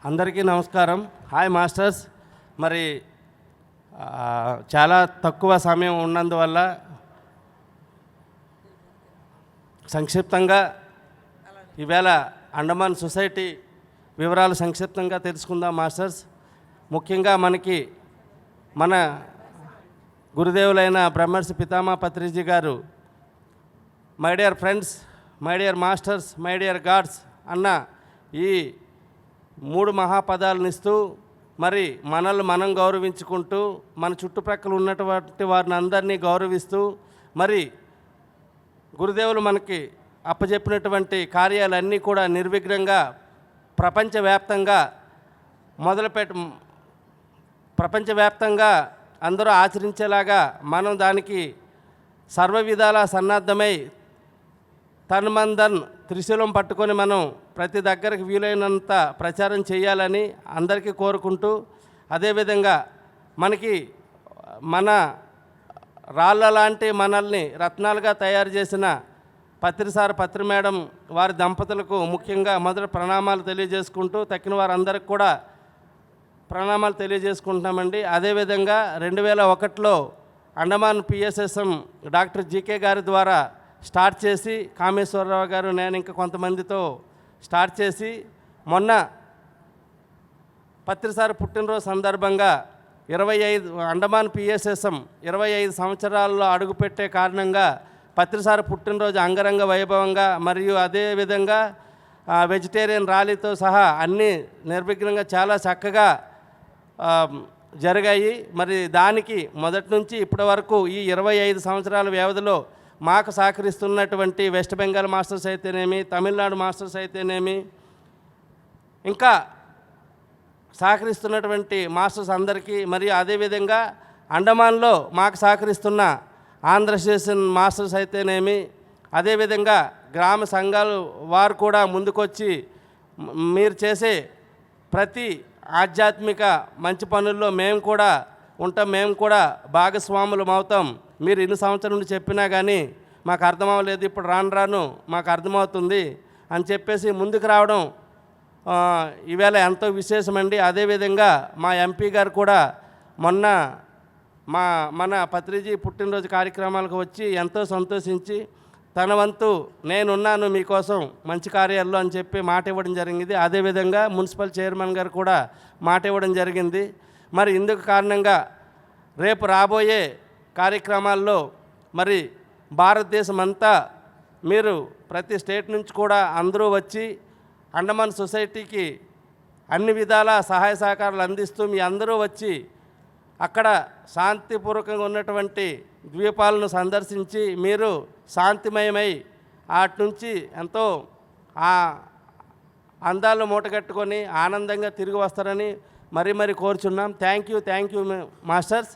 అందరికీ నమస్కారం. Hi masters. మరి చాలా తక్కువ సమయం ఉన్నందువల్ల సంక్షిప్తంగా ఈవేళ అండమాన్ సొసైటీ వివరాలు సంక్షిప్తంగా తెలుసుకుందాం మాస్టర్స్. ముఖ్యంగా మన గురుదేవులైన బ్రహ్మర్షి పితామహ పత్రిజీ గారు, my dear friends, my dear masters, my dear God's అన్న ఈ 3 మహాపదాలను ఇస్తూ మరి మనల్ని మనం గౌరవించుకుంటూ మన చుట్టుప్రక్కల ఉన్నటువంటి వారిని అందరినీ గౌరవిస్తూ మరి గురుదేవులు మనకి అప్పచెప్పినటువంటి కార్యాలన్నీ కూడా నిర్విఘ్నంగా ప్రపంచవ్యాప్తంగా అందరూ ఆచరించేలాగా మనం దానికి సర్వ విధాలా సన్నద్ధమై తన్మందన్ త్రిశూలం పట్టుకొని మనం ప్రతి దగ్గరికి వీలైనంత ప్రచారం చేయాలని అందరికీ కోరుకుంటూ, అదేవిధంగా మన రాళ్ళ లాంటి మనల్ని రత్నాలుగా తయారు చేసిన పత్రి మేడం వారి దంపతులకు ముఖ్యంగా మొదట ప్రణామాలు తెలియజేసుకుంటూ తక్కిన వారందరికి కూడా ప్రణామాలు తెలియజేసుకుంటున్నామండి. అదేవిధంగా 2001లో అండమాన్ పిఎస్ఎస్ఎం డాక్టర్ జీకే గారి ద్వారా స్టార్ట్ చేసి, కామేశ్వరరావు గారు, నేను ఇంకా కొంతమందితో స్టార్ట్ చేసి, మొన్న పత్రిసారి పుట్టినరోజు సందర్భంగా 25 అండమాన్ పిఎస్ఎస్ఎం 25 సంవత్సరాల్లో అడుగుపెట్టే కారణంగా పత్రిసారి పుట్టినరోజు అంగరంగ వైభవంగా మరియు అదేవిధంగా వెజిటేరియన్ ర్యాలీతో సహా అన్నీ నిర్విఘ్నంగా చాలా చక్కగా జరిగాయి. మరి దానికి మొదటి నుంచి ఇప్పటి వరకు ఈ 25 సంవత్సరాల వ్యవధిలో మాకు సహకరిస్తున్నటువంటి వెస్ట్ బెంగాల్ మాస్టర్స్ అయితేనేమి, తమిళనాడు మాస్టర్స్ అయితేనేమి, ఇంకా సహకరిస్తున్నటువంటి మాస్టర్స్ అందరికీ, మరియు అదేవిధంగా అండమాన్లో మాకు సహకరిస్తున్న ఆంధ్ర స్టేషన్ మాస్టర్స్ అయితేనేమి, అదేవిధంగా గ్రామ సంఘాలు వారు కూడా ముందుకొచ్చి మీరు చేసే ప్రతి ఆధ్యాత్మిక మంచి పనుల్లో మేము కూడా ఉంటాం, మేము కూడా భాగస్వాములం అవుతాం. మీరు ఇన్ని సంవత్సరం నుండి చెప్పినా కానీ మాకు అర్థం అవ్వలేదు, ఇప్పుడు రాను మాకు అర్థమవుతుంది అని చెప్పేసి ముందుకు రావడం ఈవేళ ఎంతో విశేషమండి. అదేవిధంగా మా ఎంపీ గారు కూడా మొన్న మన పత్రిజీ పుట్టినరోజు కార్యక్రమాలకు వచ్చి ఎంతో సంతోషించి తన వంతు నేనున్నాను మీకోసం మంచి కార్యాల్లో అని చెప్పి మాట ఇవ్వడం జరిగింది. అదేవిధంగా మున్సిపల్ చైర్మన్ గారు కూడా మాట ఇవ్వడం జరిగింది. మరి ఇందుకు కారణంగా రేపు రాబోయే కార్యక్రమాల్లో మరి భారతదేశం అంతా మీరు ప్రతి స్టేట్ నుంచి కూడా అందరూ వచ్చి అండమాన్ సొసైటీకి అన్ని విధాల సహాయ సహకారాలు అందిస్తూ మీ అందరూ వచ్చి అక్కడ శాంతిపూర్వకంగా ఉన్నటువంటి ద్వీపాలను సందర్శించి మీరు శాంతిమయమై వాటి నుంచి ఎంతో అందాలు మూటగట్టుకొని ఆనందంగా తిరిగి వస్తారని మరీ కోరుచున్నాం. Thank you masters.